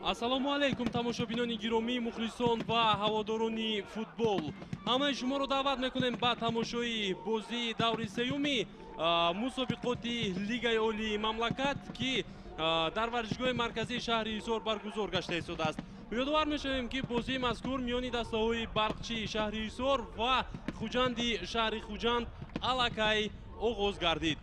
ассалому алайкум тамошобинони гиромӣ, мухлисон ва ҳаводорони футбол. Ҳамаи шуморо даъват мекунем ба тамошои бозии даври сеюми мусобиқоти Лигаи олии мамлакат ки дар варзишгоҳи марказии шаҳри Ҳисор баргузор гашта истодааст. ёдовар мешавем ки бозии мазкур миёни дастаҳои барқчии шаҳри Ҳисор ва хуҷанди шаҳри Хуҷанд аллакай оғоз гардид.